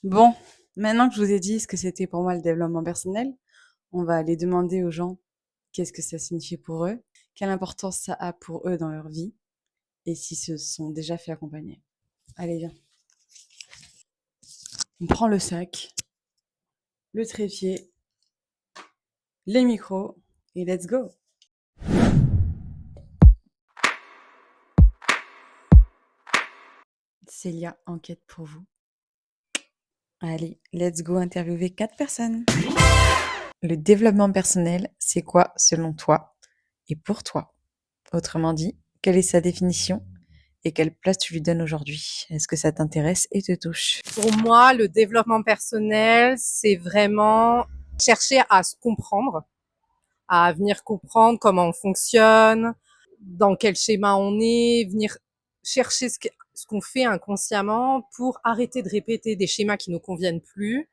Bon, maintenant que je vous ai dit ce que c'était pour moi le développement personnel, on va aller demander aux gens qu'est-ce que ça signifie pour eux, quelle importance ça a pour eux dans leur vie et s'ils se sont déjà fait accompagner. Allez, viens. On prend le sac, le trépied, les micros et let's go. Célia, enquête pour vous. Allez, let's go interviewer 4 personnes. Le développement personnel, c'est quoi selon toi et pour toi? Autrement dit, quelle est sa définition et quelle place tu lui donnes aujourd'hui? Est-ce que ça t'intéresse et te touche? Pour moi, le développement personnel, c'est vraiment chercher à se comprendre, à venir comprendre comment on fonctionne, dans quel schéma on est, venir chercher ce qu'on fait inconsciemment pour arrêter de répéter des schémas qui nous conviennent plus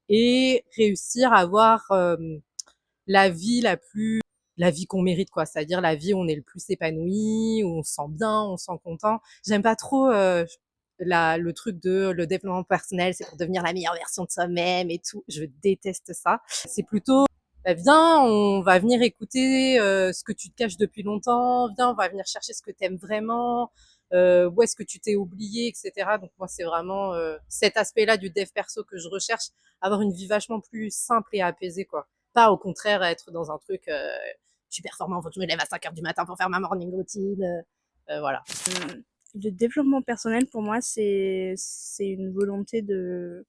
et réussir à avoir la vie la vie qu'on mérite, quoi. C'est-à-dire la vie où on est le plus épanoui, où on se sent bien, on se sent content. J'aime pas trop le truc de le développement personnel, c'est pour devenir la meilleure version de soi-même et tout. Je déteste ça. C'est plutôt, bah, viens, on va venir écouter ce que tu te caches depuis longtemps. Viens, on va venir chercher ce que t'aimes vraiment. Où est-ce que tu t'es oublié, etc. Donc moi, c'est vraiment cet aspect-là du dev perso que je recherche, avoir une vie vachement plus simple et apaisée, quoi. Pas au contraire être dans un truc super performant, faut que je me lève à 5 heures du matin pour faire ma morning routine. Voilà. Le développement personnel, pour moi, c'est une volonté de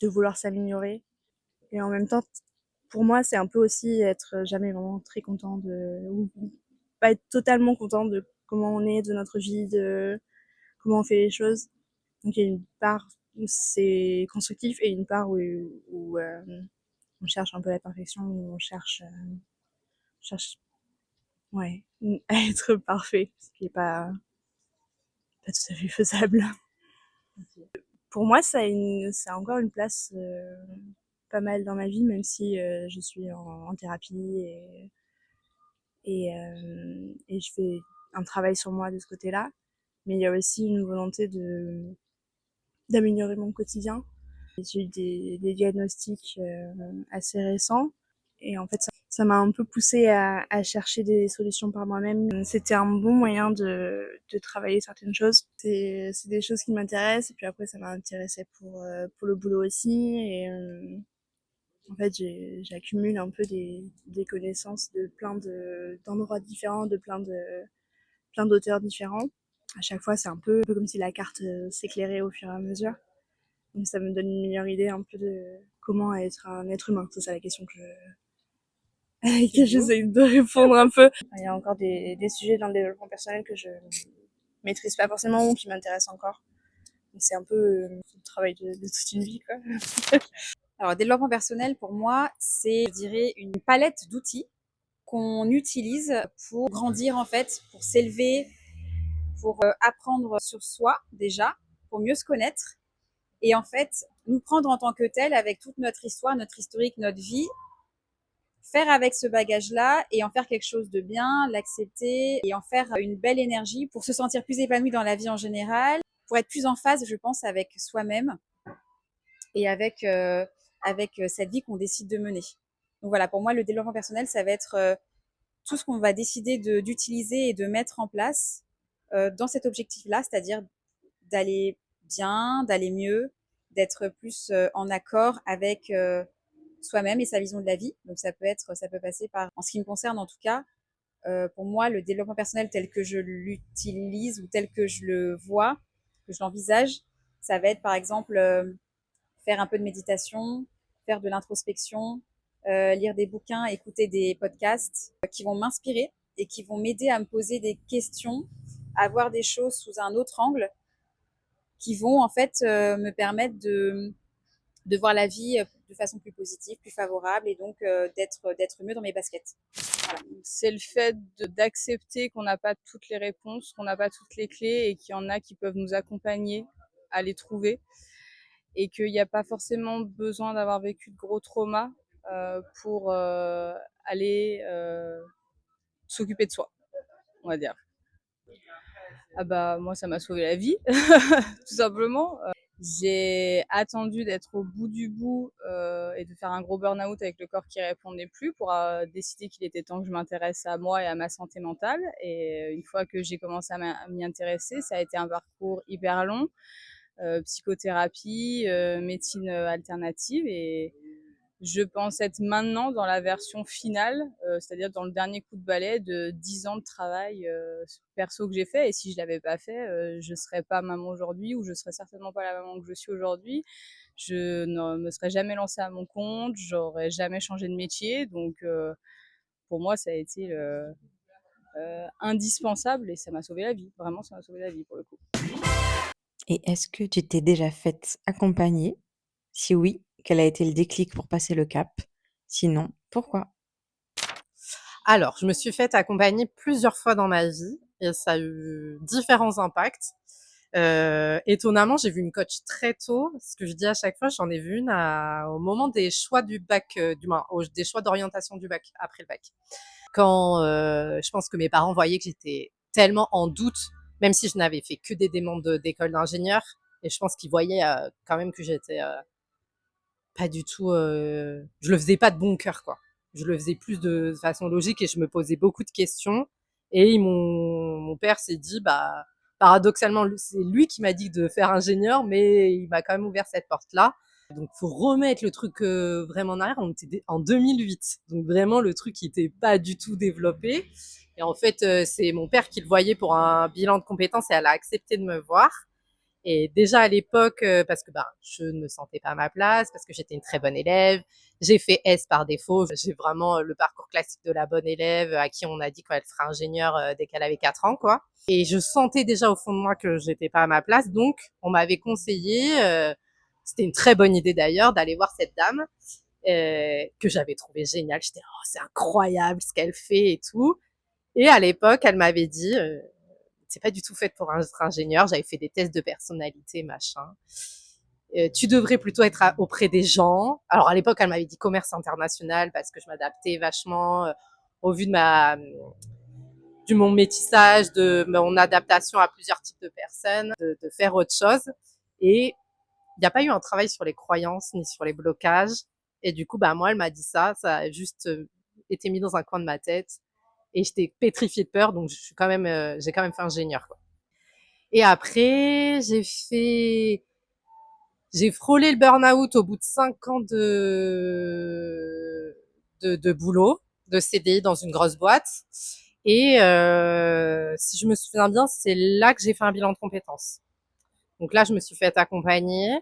vouloir s'améliorer. Et en même temps, pour moi, c'est un peu aussi être jamais vraiment très content ou pas être totalement content de comment on est, de notre vie, de comment on fait les choses. Donc il y a une part où c'est constructif et une part où on cherche un peu la perfection, où cherche ouais, à être parfait, ce qui est pas tout à fait faisable. Pour moi, ça a encore une place pas mal dans ma vie, même si je suis en thérapie et je fais un travail sur moi de ce côté-là. Mais il y a aussi une volonté d'améliorer mon quotidien. J'ai eu des diagnostics assez récents et en fait, ça m'a un peu poussée à chercher des solutions par moi-même. C'était un bon moyen de travailler certaines choses. C'est des choses qui m'intéressent et puis après, ça m'a intéressé pour le boulot aussi. Et en fait, j'accumule un peu des connaissances de d'endroits différents, plein d'auteurs différents. À chaque fois, c'est un peu comme si la carte s'éclairait au fur et à mesure. Donc ça me donne une meilleure idée un peu de comment être un être humain. C'est ça la question que j'essaye de répondre un peu. Il y a encore des sujets dans le développement personnel que je maîtrise pas forcément ou qui m'intéressent encore. Donc c'est un peu le travail de toute une vie, quoi. Alors, développement personnel, pour moi, c'est, je dirais, une palette d'outils qu'on utilise pour grandir, en fait, pour s'élever, pour apprendre sur soi, déjà, pour mieux se connaître. Et en fait, nous prendre en tant que tel, avec toute notre histoire, notre historique, notre vie, faire avec ce bagage-là et en faire quelque chose de bien, l'accepter et en faire une belle énergie pour se sentir plus épanoui dans la vie en général, pour être plus en phase, je pense, avec soi-même et avec cette vie qu'on décide de mener. Donc voilà, pour moi, le développement personnel, ça va être tout ce qu'on va décider d'utiliser et de mettre en place dans cet objectif-là, c'est-à-dire d'aller bien, d'aller mieux, d'être plus en accord avec soi-même et sa vision de la vie. Donc ça peut passer par, en ce qui me concerne en tout cas, pour moi, le développement personnel tel que je l'utilise ou tel que je le vois, que je l'envisage, ça va être par exemple faire un peu de méditation, faire de l'introspection, lire des bouquins, écouter des podcasts qui vont m'inspirer et qui vont m'aider à me poser des questions, à voir des choses sous un autre angle, qui vont en fait me permettre de voir la vie de façon plus positive, plus favorable et donc d'être mieux dans mes baskets. Voilà. C'est le fait d'accepter qu'on n'a pas toutes les réponses, qu'on n'a pas toutes les clés et qu'il y en a qui peuvent nous accompagner à les trouver et qu'il n'y a pas forcément besoin d'avoir vécu de gros traumas pour aller s'occuper de soi, on va dire. Ah bah moi ça m'a sauvé la vie, tout simplement. J'ai attendu d'être au bout du bout et de faire un gros burn-out avec le corps qui répondait plus pour décider qu'il était temps que je m'intéresse à moi et à ma santé mentale. Et une fois que j'ai commencé à m'y intéresser, ça a été un parcours hyper long, psychothérapie, médecine alternative, et je pense être maintenant dans la version finale, c'est-à-dire dans le dernier coup de balai de 10 ans de travail perso que j'ai fait. Et si je l'avais pas fait, je serais pas maman aujourd'hui, ou je serais certainement pas la maman que je suis aujourd'hui. Je ne me serais jamais lancée à mon compte, j'aurais jamais changé de métier. Donc, pour moi, ça a été indispensable, et ça m'a sauvé la vie. Vraiment, ça m'a sauvé la vie pour le coup. Et est-ce que tu t'es déjà faite accompagner? Si oui, quel a été le déclic pour passer le cap? Sinon, pourquoi? Alors, je me suis faite accompagner plusieurs fois dans ma vie et ça a eu différents impacts. Étonnamment, j'ai vu une coach très tôt. Ce que je dis à chaque fois, j'en ai vu une au moment des choix du bac, des choix d'orientation du bac, après le bac. Quand je pense que mes parents voyaient que j'étais tellement en doute, même si je n'avais fait que des demandes d'école d'ingénieur, et je pense qu'ils voyaient quand même que j'étais pas du tout, je le faisais pas de bon cœur, quoi. Je le faisais plus de façon logique et je me posais beaucoup de questions. Et mon père s'est dit, bah, paradoxalement, c'est lui qui m'a dit de faire ingénieur, mais il m'a quand même ouvert cette porte-là. Donc, faut remettre le truc vraiment en arrière. On était en 2008, donc vraiment le truc qui était pas du tout développé. Et en fait, c'est mon père qui le voyait pour un bilan de compétences et elle a accepté de me voir. Et déjà à l'époque, parce que je ne me sentais pas à ma place, parce que j'étais une très bonne élève, j'ai fait S par défaut. J'ai vraiment le parcours classique de la bonne élève à qui on a dit qu'elle ferait ingénieure dès qu'elle avait 4 ans, quoi. Et je sentais déjà au fond de moi que j'étais pas à ma place, donc on m'avait conseillé, c'était une très bonne idée d'ailleurs, d'aller voir cette dame que j'avais trouvée géniale. J'étais oh c'est incroyable ce qu'elle fait et tout. Et à l'époque, elle m'avait dit c'est pas du tout fait pour être ingénieur. J'avais fait des tests de personnalité, machin. Tu devrais plutôt être auprès des gens. Alors à l'époque, elle m'avait dit commerce international parce que je m'adaptais vachement au vu de mon métissage, de mon adaptation à plusieurs types de personnes, de faire autre chose. Et il n'y a pas eu un travail sur les croyances ni sur les blocages. Et du coup, moi, elle m'a dit ça. Ça a juste été mis dans un coin de ma tête. Et j'étais pétrifiée de peur, donc j'ai quand même fait ingénieur, quoi. Et après, j'ai frôlé le burn-out au bout de 5 ans de boulot, de CDI dans une grosse boîte. Et si je me souviens bien, c'est là que j'ai fait un bilan de compétences. Donc là, je me suis fait accompagner.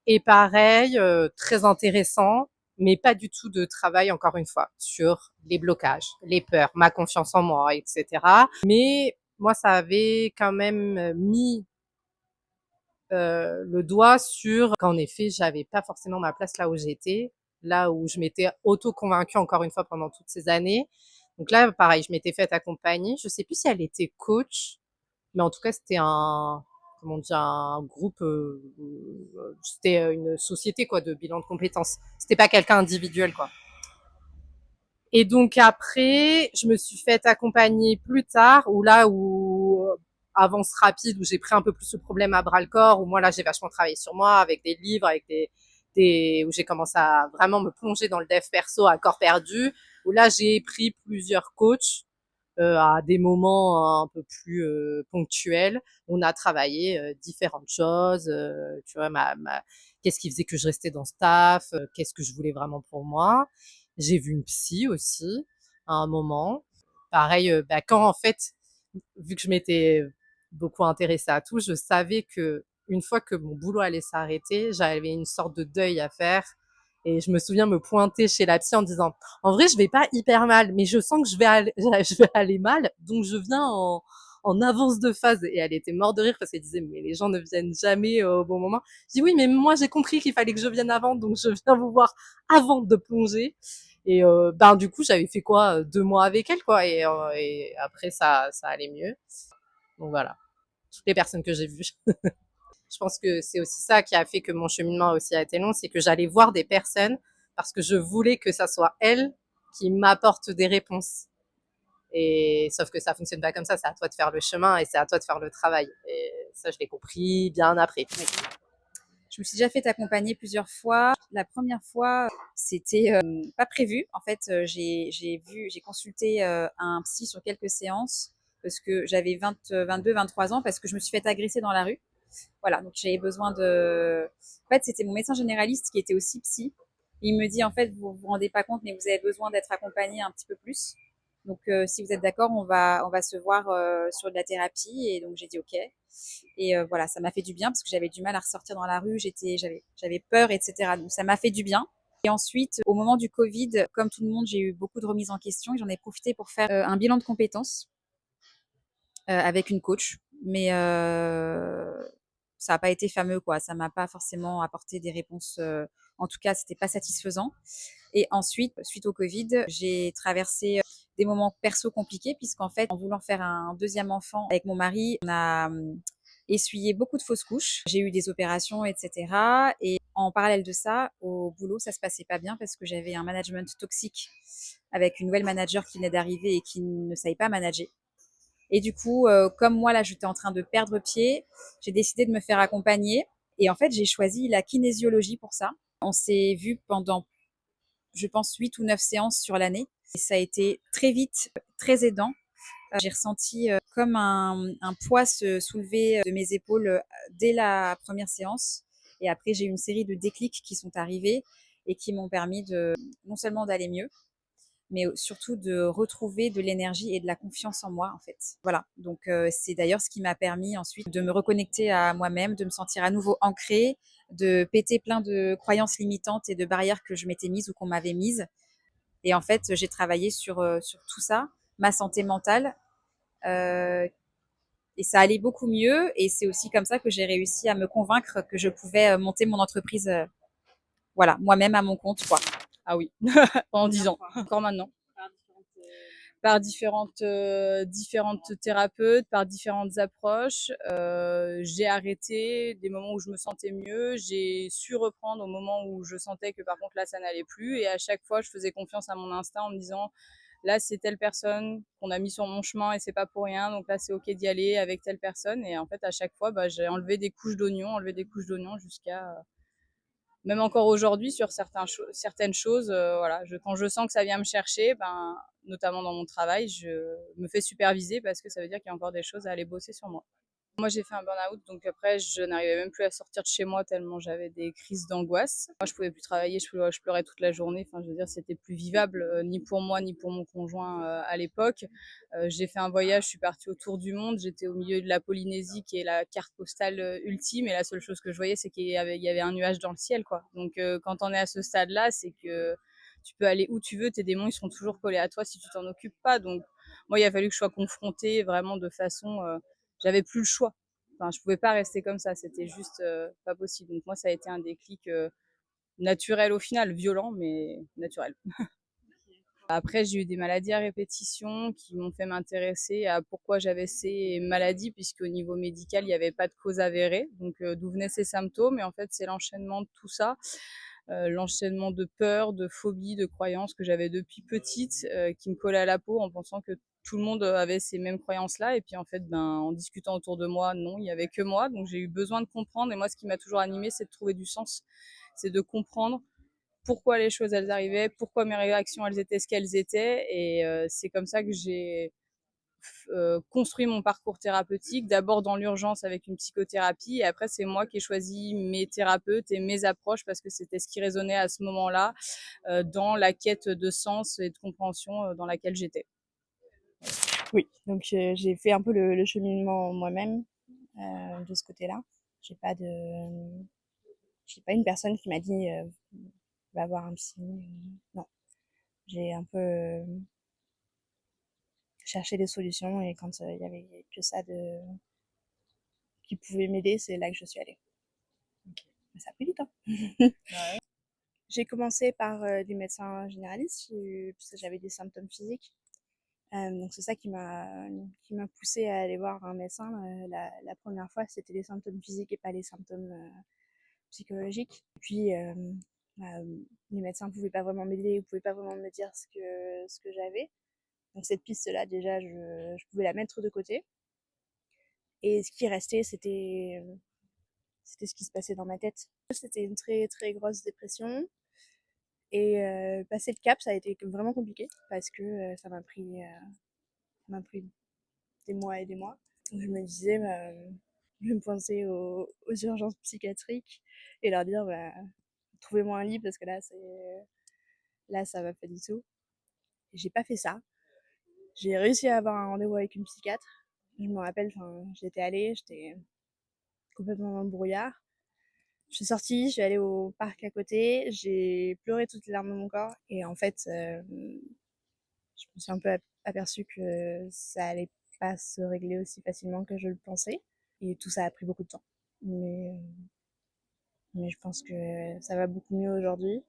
Et pareil, très intéressant, mais pas du tout de travail, encore une fois, sur les blocages, les peurs, ma confiance en moi, etc. Mais moi, ça avait quand même mis le doigt sur qu'en effet, j'avais pas forcément ma place là où j'étais, là où je m'étais auto-convaincue encore une fois pendant toutes ces années. Donc là, pareil, je m'étais faite accompagner. Je sais plus si elle était coach, mais en tout cas, c'était comment dire, un groupe, c'était une société, quoi, de bilan de compétences. C'était pas quelqu'un individuel, quoi. Et donc après, je me suis faite accompagner plus tard, où avance rapide, où j'ai pris un peu plus le problème à bras le corps, où moi là j'ai vachement travaillé sur moi avec des livres, avec où j'ai commencé à vraiment me plonger dans le dev perso à corps perdu, où là j'ai pris plusieurs coachs à des moments un peu plus ponctuels. On a travaillé différentes choses, tu vois, qu'est-ce qui faisait que je restais dans ce taf, qu'est-ce que je voulais vraiment pour moi. J'ai vu une psy aussi à un moment. Pareil, quand en fait, vu que je m'étais beaucoup intéressée à tout, je savais que une fois que mon boulot allait s'arrêter, j'avais une sorte de deuil à faire. Et je me souviens me pointer chez la psy en disant, en vrai, je vais pas hyper mal, mais je sens que je vais aller, je vais aller mal, donc je viens en avance de phase. Et elle était morte de rire parce qu'elle disait, mais les gens ne viennent jamais au bon moment. Je dis, oui, mais moi, j'ai compris qu'il fallait que je vienne avant, donc je viens vous voir avant de plonger. Et du coup, j'avais fait quoi, 2 mois avec elle, quoi. Et après, ça allait mieux. Donc voilà, toutes les personnes que j'ai vues. Je pense que c'est aussi ça qui a fait que mon cheminement aussi a été long, c'est que j'allais voir des personnes parce que je voulais que ça soit elles qui m'apportent des réponses. Et sauf que ça fonctionne pas comme ça, c'est à toi de faire le chemin et c'est à toi de faire le travail. Et ça, je l'ai compris bien après. Je me suis déjà fait accompagner plusieurs fois. La première fois, c'était pas prévu. En fait, j'ai consulté un psy sur quelques séances parce que j'avais 22, 23 ans parce que je me suis fait agresser dans la rue. Voilà, donc j'avais besoin de. En fait, c'était mon médecin généraliste qui était aussi psy. Il me dit en fait, vous vous rendez pas compte, mais vous avez besoin d'être accompagné un petit peu plus. Donc, si vous êtes d'accord, on va se voir sur de la thérapie. Et donc, j'ai dit OK. Et voilà, ça m'a fait du bien parce que j'avais du mal à ressortir dans la rue, j'avais peur, etc. Donc ça m'a fait du bien. Et ensuite, au moment du Covid, comme tout le monde, j'ai eu beaucoup de remises en question et j'en ai profité pour faire un bilan de compétences avec une coach. Mais ça n'a pas été fameux, quoi. Ça m'a pas forcément apporté des réponses. En tout cas, c'était pas satisfaisant. Et ensuite, suite au Covid, j'ai traversé des moments perso compliqués puisqu'en fait, en voulant faire un deuxième enfant avec mon mari, on a essuyé beaucoup de fausses couches. J'ai eu des opérations, etc. Et en parallèle de ça, au boulot, ça se passait pas bien parce que j'avais un management toxique avec une nouvelle manager qui venait d'arriver et qui ne savait pas manager. Et du coup, comme moi, là, j'étais en train de perdre pied, j'ai décidé de me faire accompagner. Et en fait, j'ai choisi la kinésiologie pour ça. On s'est vu pendant, je pense, 8 ou 9 séances sur l'année. Et ça a été très vite, très aidant. J'ai ressenti comme un poids se soulever de mes épaules dès la première séance. Et après, j'ai eu une série de déclics qui sont arrivés et qui m'ont permis de non seulement d'aller mieux, mais surtout de retrouver de l'énergie et de la confiance en moi, en fait. Voilà. Donc, c'est d'ailleurs ce qui m'a permis ensuite de me reconnecter à moi-même, de me sentir à nouveau ancrée, de péter plein de croyances limitantes et de barrières que je m'étais mises ou qu'on m'avait mises. Et en fait, j'ai travaillé sur tout ça, ma santé mentale, euh, et ça allait beaucoup mieux. Et c'est aussi comme ça que j'ai réussi à me convaincre que je pouvais monter mon entreprise, voilà, moi-même à mon compte, quoi. Ah oui, pendant 10 ans, encore maintenant. Par différentes thérapeutes, par différentes approches. J'ai arrêté des moments où je me sentais mieux. J'ai su reprendre au moment où je sentais que par contre là, ça n'allait plus. Et à chaque fois, je faisais confiance à mon instinct en me disant, là, c'est telle personne qu'on a mis sur mon chemin et c'est pas pour rien. Donc là, c'est OK d'y aller avec telle personne. Et en fait, à chaque fois, j'ai enlevé des couches d'oignons jusqu'à même encore aujourd'hui sur certaines choses, voilà, quand je sens que ça vient me chercher, notamment dans mon travail, je me fais superviser parce que ça veut dire qu'il y a encore des choses à aller bosser sur moi. Moi, j'ai fait un burn-out, donc après, je n'arrivais même plus à sortir de chez moi tellement j'avais des crises d'angoisse. Moi, je pouvais plus travailler, je pleurais toute la journée. Enfin, je veux dire, c'était plus vivable, ni pour moi, ni pour mon conjoint à l'époque. J'ai fait un voyage, je suis partie autour du monde. J'étais au milieu de la Polynésie, qui est la carte postale ultime, et la seule chose que je voyais, c'est qu'il y avait un nuage dans le ciel, quoi. Donc, quand on est à ce stade-là, c'est que tu peux aller où tu veux, tes démons, ils seront toujours collés à toi si tu t'en occupes pas. Donc, moi, il a fallu que je sois confrontée vraiment de façon j'avais plus le choix. Enfin, je pouvais pas rester comme ça, c'était juste pas possible. Donc moi, ça a été un déclic naturel au final, violent, mais naturel. Après, j'ai eu des maladies à répétition qui m'ont fait m'intéresser à pourquoi j'avais ces maladies, puisqu'au niveau médical, il n'y avait pas de cause avérée. Donc, d'où venaient ces symptômes? Et en fait, c'est l'enchaînement de tout ça, l'enchaînement de peurs, de phobies, de croyances que j'avais depuis petite, qui me collaient à la peau en pensant que tout le monde avait ces mêmes croyances-là. Et puis, en fait, en discutant autour de moi, non, il n'y avait que moi. Donc, j'ai eu besoin de comprendre. Et moi, ce qui m'a toujours animée, c'est de trouver du sens. C'est de comprendre pourquoi les choses elles arrivaient, pourquoi mes réactions elles étaient ce qu'elles étaient. Et c'est comme ça que j'ai construit mon parcours thérapeutique, d'abord dans l'urgence avec une psychothérapie, et après c'est moi qui ai choisi mes thérapeutes et mes approches parce que c'était ce qui résonnait à ce moment-là dans la quête de sens et de compréhension dans laquelle j'étais. Oui, donc j'ai fait un peu le cheminement moi-même de ce côté-là. J'ai pas de, j'ai pas une personne qui m'a dit va voir un psy. Non, j'ai un peu cherché des solutions et quand il y avait que ça de qui pouvait m'aider, c'est là que je suis allée. Mais ça a pris du temps. Ouais. J'ai commencé par des médecins généralistes parce que j'avais des symptômes physiques. Donc c'est ça qui m'a poussée à aller voir un médecin. La première fois, c'était les symptômes physiques et pas les symptômes psychologiques. Puis bah, les médecins ne pouvaient pas vraiment m'aider, ne pouvaient pas vraiment me dire ce que j'avais. Donc cette piste-là, déjà, je pouvais la mettre de côté. Et ce qui restait, c'était ce qui se passait dans ma tête. C'était une très, très grosse dépression et passer le cap, ça a été vraiment compliqué parce que, ça m'a pris des mois et des mois. Je me disais, je vais me pointer aux urgences psychiatriques et leur dire, trouvez-moi un lit parce que là, ça va pas du tout. Et j'ai pas fait ça. J'ai réussi à avoir un rendez-vous avec une psychiatre. Je me rappelle, j'y étais allée, j'étais complètement dans le brouillard. Je suis sortie, je suis allée au parc à côté, j'ai pleuré toutes les larmes de mon corps et en fait, je me suis un peu aperçue que ça allait pas se régler aussi facilement que je le pensais et tout ça a pris beaucoup de temps. Mais je pense que ça va beaucoup mieux aujourd'hui.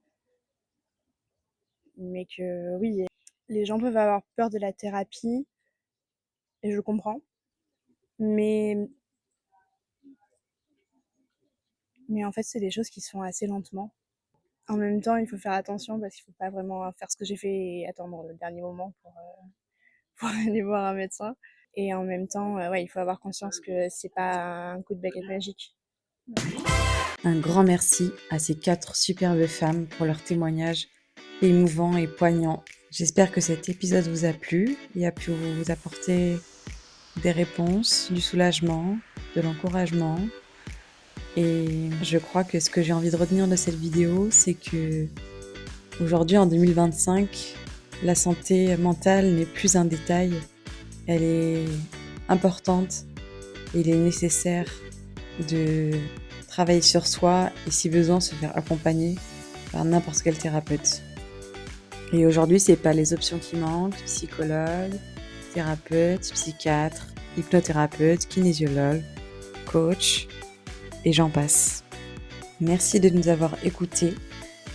Mais que oui, les gens peuvent avoir peur de la thérapie et je comprends. Mais, mais en fait, c'est des choses qui se font assez lentement. En même temps, il faut faire attention parce qu'il faut pas vraiment faire ce que j'ai fait et attendre le dernier moment pour aller voir un médecin. Et en même temps, ouais, il faut avoir conscience que c'est pas un coup de baguette magique. Un grand merci à ces 4 superbes femmes pour leurs témoignages émouvants et poignants. J'espère que cet épisode vous a plu et a pu vous apporter des réponses, du soulagement, de l'encouragement. Et je crois que ce que j'ai envie de retenir de cette vidéo, c'est que aujourd'hui, en 2025, la santé mentale n'est plus un détail. Elle est importante. Il est nécessaire de travailler sur soi et si besoin se faire accompagner par n'importe quel thérapeute. Et aujourd'hui, c'est pas les options qui manquent, psychologue, thérapeute, psychiatre, hypnothérapeute, kinésiologue, coach, et j'en passe. Merci de nous avoir écoutés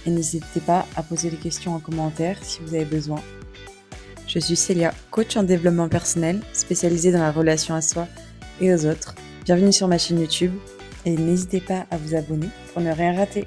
et n'hésitez pas à poser des questions en commentaire si vous avez besoin. Je suis Célia, coach en développement personnel, spécialisée dans la relation à soi et aux autres. Bienvenue sur ma chaîne YouTube et n'hésitez pas à vous abonner pour ne rien rater.